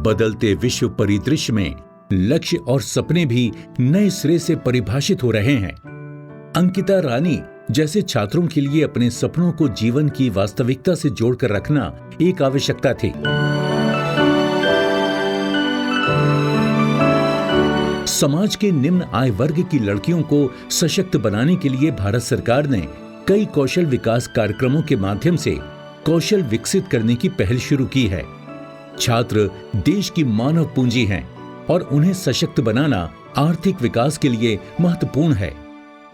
बदलते विश्व परिदृश्य में लक्ष्य और सपने भी नए सिरे से परिभाषित हो रहे हैं। अंकिता रानी जैसे छात्रों के लिए अपने सपनों को जीवन की वास्तविकता से जोड़कर रखना एक आवश्यकता थी। समाज के निम्न आय वर्ग की लड़कियों को सशक्त बनाने के लिए भारत सरकार ने कई कौशल विकास कार्यक्रमों के माध्यम से कौशल विकसित करने की पहल शुरू की है। छात्र देश की मानव पूंजी हैं और उन्हें सशक्त बनाना आर्थिक विकास के लिए महत्वपूर्ण है।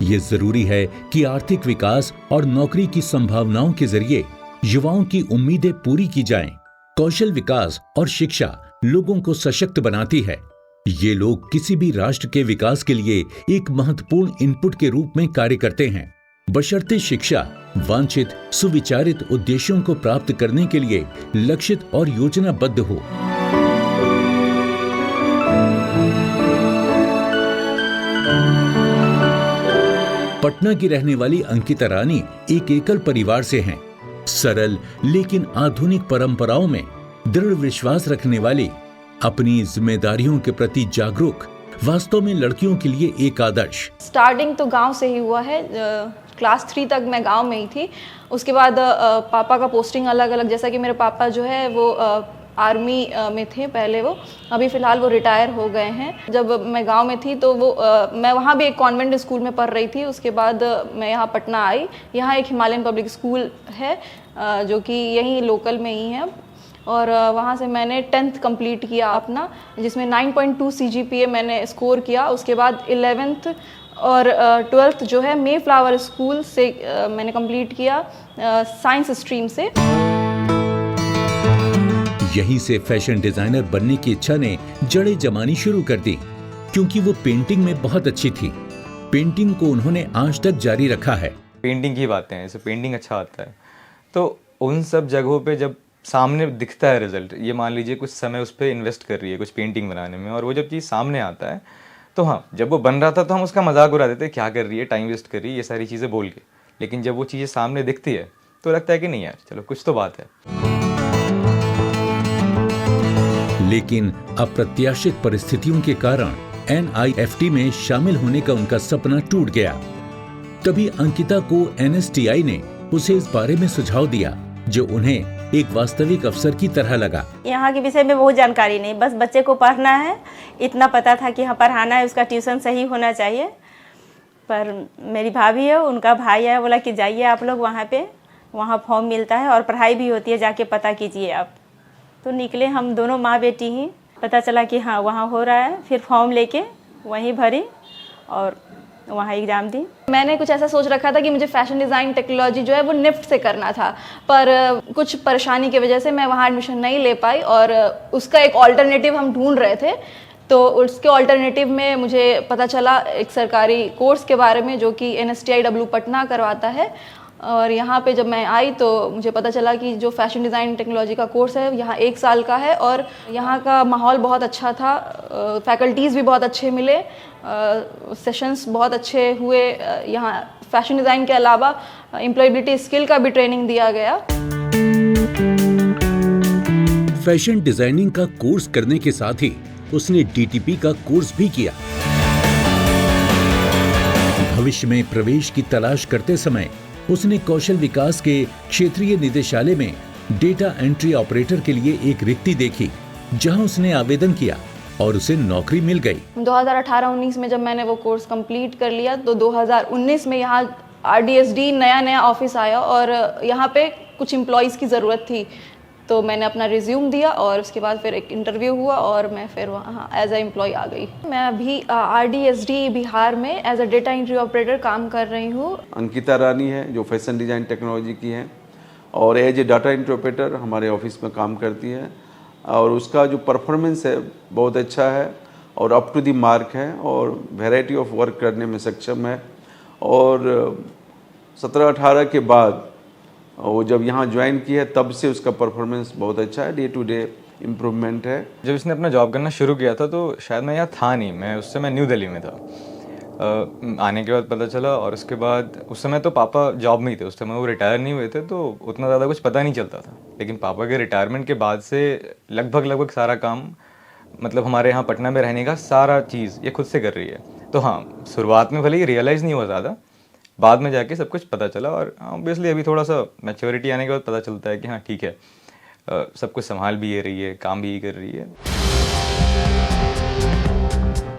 ये जरूरी है कि आर्थिक विकास और नौकरी की संभावनाओं के जरिए युवाओं की उम्मीदें पूरी की जाएं। कौशल विकास और शिक्षा लोगों को सशक्त बनाती है। ये लोग किसी भी राष्ट्र के विकास के लिए एक महत्वपूर्ण इनपुट के रूप में कार्य करते हैं, बशर्ते शिक्षा वांछित सुविचारित उद्देश्यों को प्राप्त करने के लिए लक्षित और योजनाबद्ध हो। पटना की रहने वाली अंकिता रानी एक एकल परिवार से हैं। सरल लेकिन आधुनिक परंपराओं में दृढ़ विश्वास रखने वाली, अपनी जिम्मेदारियों के प्रति जागरूक, वास्तव में लड़कियों के लिए एक आदर्श। स्टार्टिंग तो गांव से ही हुआ है। क्लास 3 तक मैं गांव में ही थी। उसके बाद पापा का पोस्टिंग अलग अलग, जैसा कि मेरे पापा जो है वो आर्मी में थे पहले, वो अभी फ़िलहाल वो रिटायर हो गए हैं। जब मैं गांव में थी तो मैं वहाँ भी एक कॉन्वेंट स्कूल में पढ़ रही थी। उसके बाद मैं यहाँ पटना आई। यहाँ एक हिमालयन पब्लिक स्कूल है जो कि यहीं लोकल में ही है, और वहाँ से मैंने 10th कंप्लीट किया अपना, जिसमें 9.2 CGPA मैंने स्कोर किया। उसके बाद 11th और 12th जो है मे फ्लावर स्कूल से मैंने कंप्लीट किया साइंस स्ट्रीम से। यहीं से फैशन डिजाइनर बनने की इच्छा ने जड़ें जमानी शुरू कर दी, क्योंकि वो पेंटिंग में बहुत अच्छी थी। पेंटिंग को उन्होंने आज तक जारी रखा है। पेंटिंग की बातें हैं, इसे पेंटिंग अच्छा आता है, तो उन सब जगहों पे जब सामने दिखता है रिजल्ट, ये मान लीजिए कुछ समय उस पर इन्वेस्ट कर रही है कुछ पेंटिंग बनाने में, और वो जब चीज़ सामने आता है तो हाँ, जब वो बन रहा था तो हम उसका मजाक उड़ा देते, क्या कर रही है, टाइम वेस्ट कर रही है, ये सारी चीज़ें बोल के। लेकिन जब वो चीज़ें सामने दिखती है तो लगता है कि नहीं यार, चलो कुछ तो बात है। लेकिन अप्रत्याशित परिस्थितियों के कारण NIFT में शामिल होने का उनका सपना टूट गया। तभी अंकिता को NSTI ने उसे इस बारे में सुझाव दिया, जो उन्हें एक वास्तविक अफसर की तरह लगा। यहाँ के विषय में बहुत जानकारी नहीं, बस बच्चे को पढ़ना है, इतना पता था कि यहाँ पढ़ाना है, उसका ट्यूशन सही होना चाहिए। पर मेरी भाभी है, उनका भाई है, बोला कि जाइए आप लोग वहाँ पे, वहाँ फॉर्म मिलता है और पढ़ाई भी होती है, जाके पता कीजिए आप। तो निकले हम दोनों माँ बेटी ही, पता चला कि हाँ वहाँ हो रहा है। फिर फॉर्म लेके वहीं भरी और वहाँ एग्ज़ाम दी। मैंने कुछ ऐसा सोच रखा था कि मुझे फैशन डिज़ाइन टेक्नोलॉजी जो है वो निफ्ट से करना था, पर कुछ परेशानी की वजह से मैं वहाँ एडमिशन नहीं ले पाई, और उसका एक ऑल्टरनेटिव हम ढूंढ रहे थे। तो उसके ऑल्टरनेटिव में मुझे पता चला एक सरकारी कोर्स के बारे में, जो कि NSTIW पटना करवाता है। और यहाँ पे जब मैं आई तो मुझे पता चला कि जो फैशन डिज़ाइन टेक्नोलॉजी का कोर्स है यहाँ 1 साल का है, और यहाँ का माहौल बहुत अच्छा था, फैकल्टीज़ भी बहुत अच्छे मिले, सेशंस बहुत अच्छे हुए। यहाँ फैशन डिज़ाइन के अलावा एम्प्लॉयबिलिटी स्किल का भी ट्रेनिंग दिया गया। फैशन डिजाइनिंग का कोर्स करने के साथ ही उसने DTP का कोर्स भी किया। भविष्य में प्रवेश की तलाश करते समय उसने कौशल विकास के क्षेत्रीय निदेशालय में डेटा एंट्री ऑपरेटर के लिए एक रिक्ति देखी, जहां उसने आवेदन किया और उसे नौकरी मिल गई। 2018-19 में जब मैंने वो कोर्स कंप्लीट कर लिया तो 2019 में यहाँ RDSD नया ऑफिस आया, और यहाँ पे कुछ एम्प्लॉयज़ की ज़रूरत थी। तो मैंने अपना रिज्यूम दिया और उसके बाद फिर एक इंटरव्यू हुआ और मैं फिर वहाँ एज ए एम्प्लॉय आ गई। मैं अभी RDSD बिहार में as a data entry operator काम कर रही हूँ। अंकिता रानी है जो फैशन डिज़ाइन टेक्नोलॉजी की है और as a data entry operator हमारे ऑफिस में काम करती है, और उसका जो परफॉर्मेंस है बहुत अच्छा है और अप टू दी मार्क है और वैरायटी ऑफ वर्क करने में सक्षम है। और 17-18 के बाद वो जब यहाँ ज्वाइन की है तब से उसका परफॉर्मेंस बहुत अच्छा है, डे टू डे इम्प्रूवमेंट है। जब इसने अपना जॉब करना शुरू किया था तो शायद मैं यहाँ था नहीं, मैं उस समय न्यू दिल्ली में था। आने के बाद पता चला, और उसके बाद उस समय तो पापा जॉब में ही थे, उस समय वो रिटायर नहीं हुए थे तो उतना ज़्यादा कुछ पता नहीं चलता था। लेकिन पापा के रिटायरमेंट के बाद से लगभग सारा काम मतलब हमारे यहाँ पटना में रहने का सारा चीज़ ये खुद से कर रही है। तो हाँ, शुरुआत में भले ही रियलाइज़ नहीं हुआ ज़्यादा, बाद में जाके सब कुछ पता चला। और ऑब्वियसली अभी थोड़ा सा मैच्योरिटी आने के बाद पता चलता है कि हाँ ठीक है, सब कुछ संभाल भी ये रही है, काम भी ये कर रही है।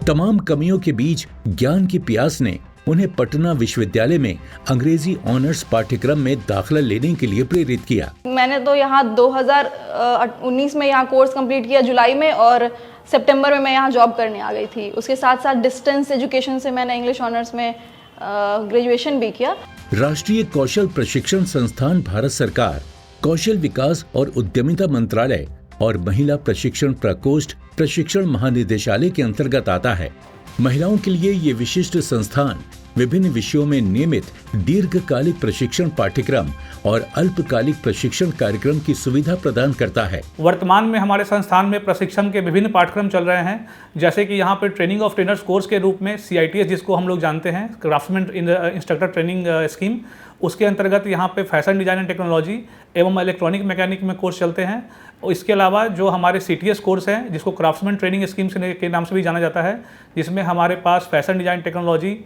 तमाम कमियों के बीच ज्ञान की प्यास ने उन्हें पटना विश्वविद्यालय में अंग्रेजी ऑनर्स पाठ्यक्रम में दाखिला लेने के लिए प्रेरित किया। मैंने तो यहाँ 2019 में यहाँ कोर्स कंप्लीट किया जुलाई में, और सितंबर में मैं यहाँ जॉब करने आ गई थी। उसके साथ साथ डिस्टेंस एजुकेशन से मैंने इंग्लिश ऑनर्स में ग्रेजुएशन भी किया। राष्ट्रीय कौशल प्रशिक्षण संस्थान भारत सरकार, कौशल विकास और उद्यमिता मंत्रालय और महिला प्रशिक्षण प्रकोष्ठ प्रशिक्षण महानिदेशालय के अंतर्गत आता है। महिलाओं के लिए ये विशिष्ट संस्थान विभिन्न विषयों में नियमित दीर्घकालिक प्रशिक्षण पाठ्यक्रम और अल्पकालिक प्रशिक्षण कार्यक्रम की सुविधा प्रदान करता है। वर्तमान में हमारे संस्थान में प्रशिक्षण के विभिन्न पाठ्यक्रम चल रहे हैं, जैसे कि यहाँ पे ट्रेनिंग ऑफ ट्रेनर्स कोर्स के रूप में CITS, जिसको हम लोग जानते हैं, क्राफ्ट्समैन इंस्ट्रक्टर ट्रेनिंग स्कीम, उसके अंतर्गत यहाँ पे फैशन डिजाइन एंड टेक्नोलॉजी एवं इलेक्ट्रॉनिक मैकेनिक में कोर्स चलते हैं। और इसके अलावा जो हमारे CTS कोर्स हैं, जिसको क्राफ्ट्समैन ट्रेनिंग स्कीम के नाम से भी जाना जाता है, जिसमें हमारे पास फैशन डिजाइन टेक्नोलॉजी,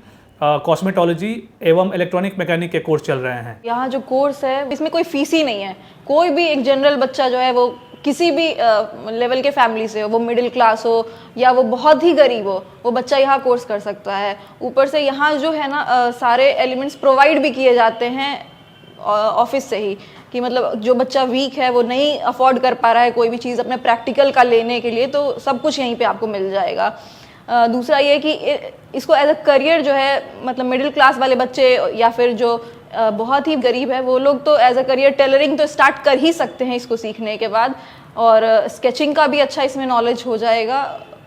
कॉस्मेटोलॉजी एवं इलेक्ट्रॉनिक मैकेनिक के कोर्स चल रहे हैं। यहाँ जो कोर्स है इसमें कोई फीस ही नहीं है। कोई भी एक जनरल बच्चा जो है, वो किसी भी लेवल के फैमिली से हो, वो मिडिल क्लास हो या वो बहुत ही गरीब हो, वो बच्चा यहाँ कोर्स कर सकता है। ऊपर से यहाँ जो है ना सारे एलिमेंट्स प्रोवाइड भी किए जाते हैं ऑफिस से ही, कि मतलब जो बच्चा वीक है, वो नहीं अफोर्ड कर पा रहा है कोई भी चीज़ अपने प्रैक्टिकल का लेने के लिए, तो सब कुछ यहीं पे आपको मिल जाएगा। दूसरा ये कि इसको एज अ करियर जो है, मतलब मिडिल क्लास वाले बच्चे या फिर जो बहुत ही गरीब है, वो लोग तो एज अ करियर टेलरिंग तो स्टार्ट कर ही सकते हैं इसको सीखने के बाद, और स्केचिंग का भी अच्छा इसमें नॉलेज हो जाएगा।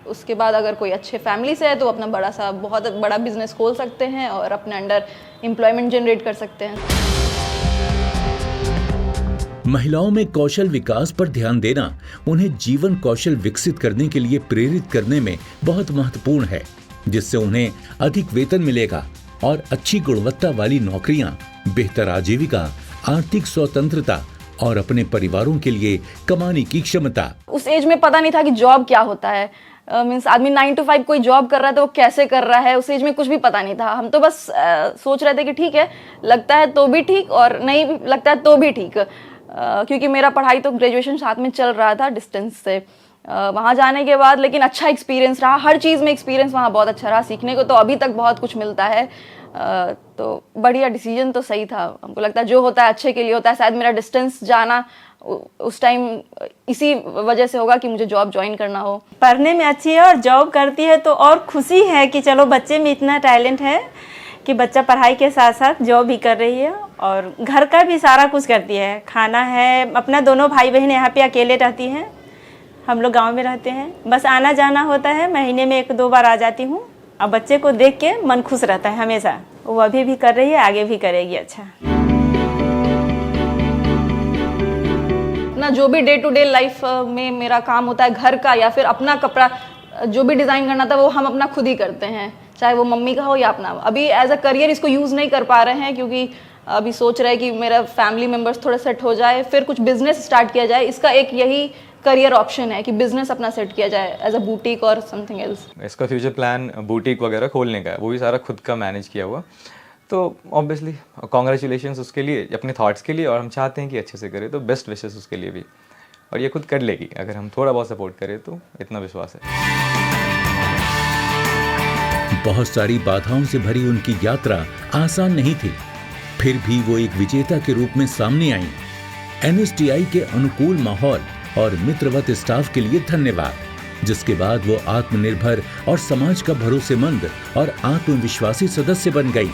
उसके बाद अगर कोई अच्छे फैमिली से है तो अपना बहुत बड़ा बिजनेस खोल सकते हैं और अपने अंडर एम्प्लॉयमेंट जनरेट कर सकते हैं। महिलाओं में कौशल विकास पर ध्यान देना उन्हें जीवन कौशल विकसित करने के लिए प्रेरित करने में बहुत महत्वपूर्ण है, जिससे उन्हें अधिक वेतन मिलेगा और अच्छी गुणवत्ता वाली नौकरियां, बेहतर आजीविका, आर्थिक स्वतंत्रता और अपने परिवारों के लिए कमाने की क्षमता। उस एज में पता नहीं था कि जॉब क्या होता है। मीन्स आदमी 9 to 5 कोई जॉब कर रहा है तो वो कैसे कर रहा है, उस एज में कुछ भी पता नहीं था। हम तो बस सोच रहे थे कि ठीक है, लगता है तो भी ठीक और नहीं लगता है तो भी ठीक, क्योंकि मेरा पढ़ाई तो ग्रेजुएशन साथ में चल रहा था डिस्टेंस से। वहाँ जाने के बाद लेकिन अच्छा एक्सपीरियंस रहा, हर चीज़ में एक्सपीरियंस वहाँ बहुत अच्छा रहा, सीखने को तो अभी तक बहुत कुछ मिलता है। तो बढ़िया डिसीजन तो सही था। हमको लगता है जो होता है अच्छे के लिए होता है। शायद मेरा डिस्टेंस जाना उस टाइम इसी वजह से होगा कि मुझे जॉब ज्वाइन करना हो। पढ़ने में अच्छी है और जॉब करती है तो और खुशी है कि चलो बच्चे में इतना टैलेंट है कि बच्चा पढ़ाई के साथ साथ जॉब भी कर रही है और घर का भी सारा कुछ करती है। खाना है, अपना दोनों भाई बहन यहाँ पे अकेले रहती हैं, हम लोग गांव में रहते हैं, बस आना जाना होता है, महीने में 1-2 बार आ जाती हूँ। अब बच्चे को देख के मन खुश रहता है हमेशा। वो अभी भी कर रही है, आगे भी करेगी। अच्छा ना, जो भी डे टू डे लाइफ में मेरा काम होता है घर का या फिर अपना कपड़ा जो भी डिज़ाइन करना था वो हम अपना खुद ही करते हैं, चाहे वो मम्मी का हो या अपना। अभी एज अ करियर इसको यूज़ नहीं कर पा रहे हैं क्योंकि अभी सोच रहे हैं कि मेरा फैमिली मेम्बर्स थोड़ा सेट हो जाए, फिर कुछ बिजनेस स्टार्ट किया जाए। इसका एक यही करियर ऑप्शन है कि बिजनेस अपना सेट किया जाए एज अ बुटीक और समथिंग एल्स। इसका फ्यूचर प्लान बुटीक वगैरह खोलने का है, वो भी सारा खुद का मैनेज किया हुआ। तो ऑब्वियसली कॉन्ग्रेचुलेशंस उसके लिए, अपने थॉट्स के लिए, और हम चाहते हैं कि अच्छे से करे, तो बेस्ट विशेस उसके लिए भी। और ये खुद कर लेगी अगर हम थोड़ा बहुत सपोर्ट करें, तो इतना विश्वास है। बहुत सारी बाधाओं से भरी उनकी यात्रा आसान नहीं थी, फिर भी वो एक विजेता के रूप में सामने आई। NSTI के अनुकूल माहौल और मित्रवत स्टाफ के लिए धन्यवाद, जिसके बाद वो आत्मनिर्भर और समाज का भरोसेमंद और आत्मविश्वासी सदस्य बन गई।